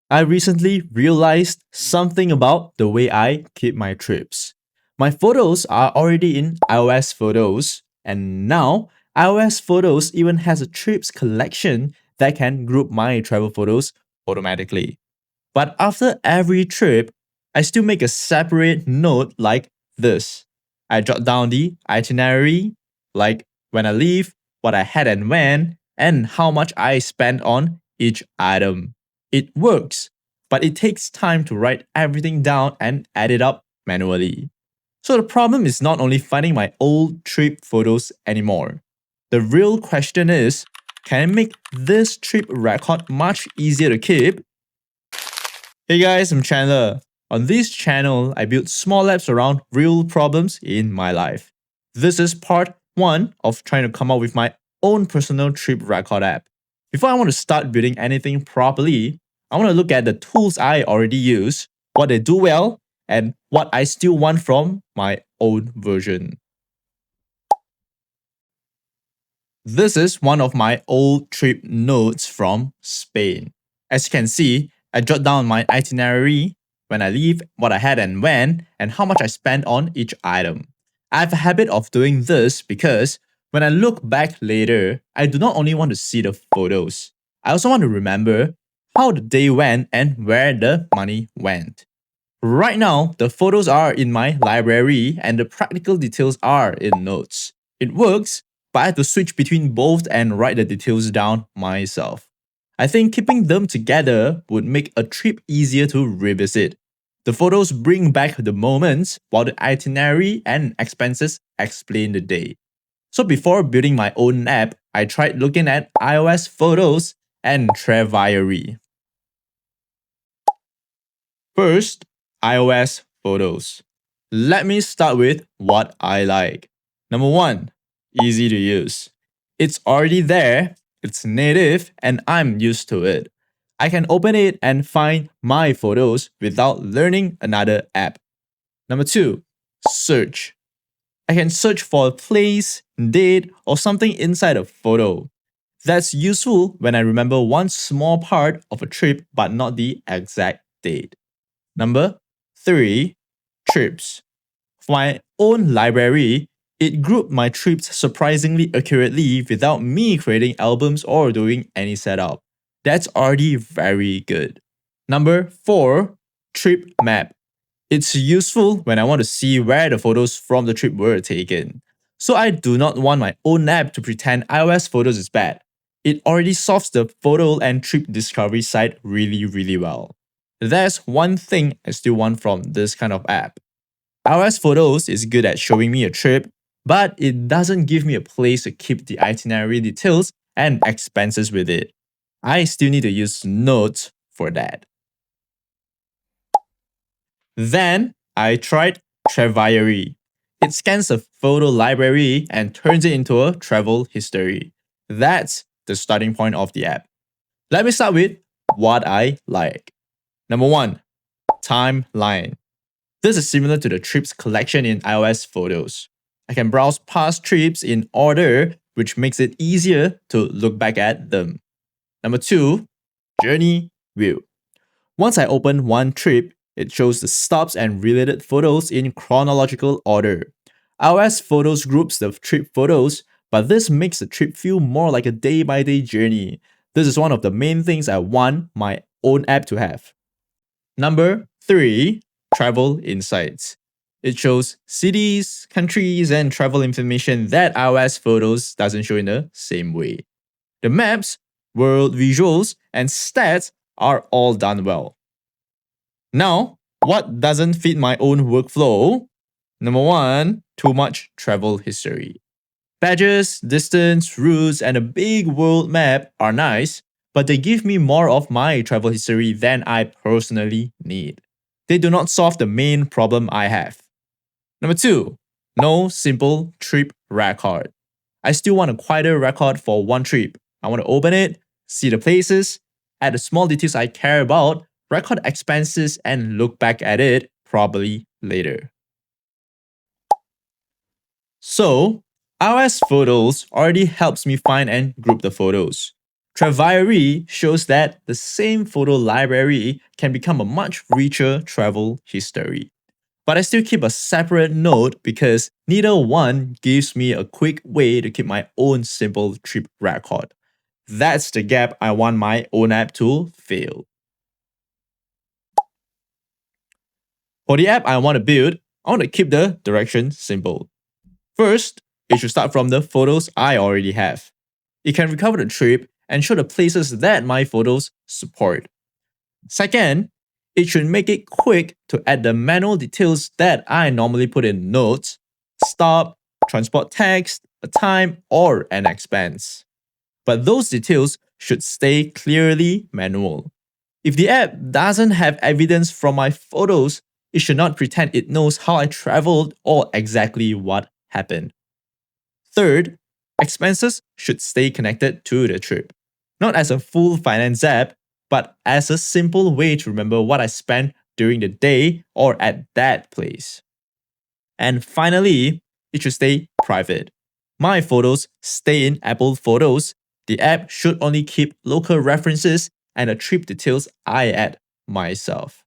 I recently realized something about the way I keep my trips. My photos are already in iOS Photos, and now iOS Photos even has a trips collection that can group my travel photos automatically. But after every trip, I still make a separate note like this. I jot down the itinerary, like when I leave, what I had and when, and how much I spent on each item. It works, but it takes time to write everything down and add it up manually. So the problem is not only finding my old trip photos anymore. The real question is, can I make this trip record much easier to keep? Hey guys, I'm Chandler. On this channel, I build small apps around real problems in my life. This is part 1 of trying to come up with my own personal trip record app. Before I want to start building anything properly, I want to look at the tools I already use, what they do well, and what I still want from my own version. This is one of my old trip notes from Spain. As you can see, I jot down my itinerary, when I leave, what I had and when, and how much I spent on each item. I have a habit of doing this because when I look back later, I do not only want to see the photos, I also want to remember how the day went and where the money went. Right now, the photos are in my library and the practical details are in notes. It works, but I have to switch between both and write the details down myself. I think keeping them together would make a trip easier to revisit. The photos bring back the moments, while the itinerary and expenses explain the day. So before building my own app, I tried looking at iOS Photos and Traviary. First, iOS Photos. Let me start with what I like. Number 1, easy to use. It's already there, it's native, and I'm used to it. I can open it and find my photos without learning another app. Number 2, search. I can search for a place, date, or something inside a photo. That's useful when I remember one small part of a trip but not the exact date. Number 3, trips. For my own library, it grouped my trips surprisingly accurately without me creating albums or doing any setup. That's already very good. Number 4, trip map. It's useful when I want to see where the photos from the trip were taken. So I do not want my own app to pretend iOS Photos is bad. It already solves the photo and trip discovery side really well. There's one thing I still want from this kind of app. iOS Photos is good at showing me a trip, but it doesn't give me a place to keep the itinerary details and expenses with it. I still need to use Notes for that. Then I tried Traviary. It scans a photo library and turns it into a travel history. That's the starting point of the app. Let me start with what I like. Number 1, timeline. This is similar to the trips collection in iOS Photos. I can browse past trips in order, which makes it easier to look back at them. Number 2, journey view. Once I open one trip, it shows the stops and related photos in chronological order. iOS Photos groups the trip photos, but this makes the trip feel more like a day-by-day journey. This is one of the main things I want my own app to have. Number 3, travel insights. It shows cities, countries, and travel information that iOS Photos doesn't show in the same way. The maps, world visuals, and stats are all done well. Now, what doesn't fit my own workflow? Number 1, too much travel history. Badges, distance, routes, and a big world map are nice, but they give me more of my travel history than I personally need. They do not solve the main problem I have. Number 2, no simple trip record. I still want a quieter record for one trip. I want to open it, see the places, add the small details I care about, record expenses, and look back at it probably later. So, iOS Photos already helps me find and group the photos. Traviary shows that the same photo library can become a much richer travel history. But I still keep a separate note because neither one gives me a quick way to keep my own simple trip record. That's the gap I want my own app to fill. For the app I want to build, I want to keep the direction simple. First, it should start from the photos I already have. It can recover the trip and show the places that my photos support. Second, it should make it quick to add the manual details that I normally put in notes, stop, transport text, a time, or an expense. But those details should stay clearly manual. If the app doesn't have evidence from my photos, it should not pretend it knows how I traveled or exactly what happened. Third, expenses should stay connected to the trip, not as a full finance app, but as a simple way to remember what I spent during the day or at that place. And finally, it should stay private. My photos stay in Apple Photos. The app should only keep local references and the trip details I add myself.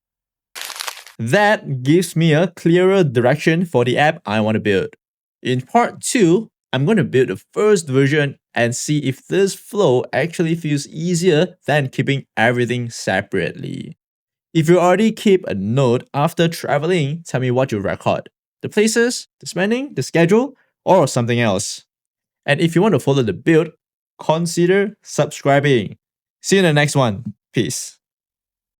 That gives me a clearer direction for the app I want to build. In part 2, I'm going to build the first version and see if this flow actually feels easier than keeping everything separately. If you already keep a note after traveling, tell me what you record. The places, the spending, the schedule, or something else. And if you want to follow the build, consider subscribing. See you in the next one. Peace.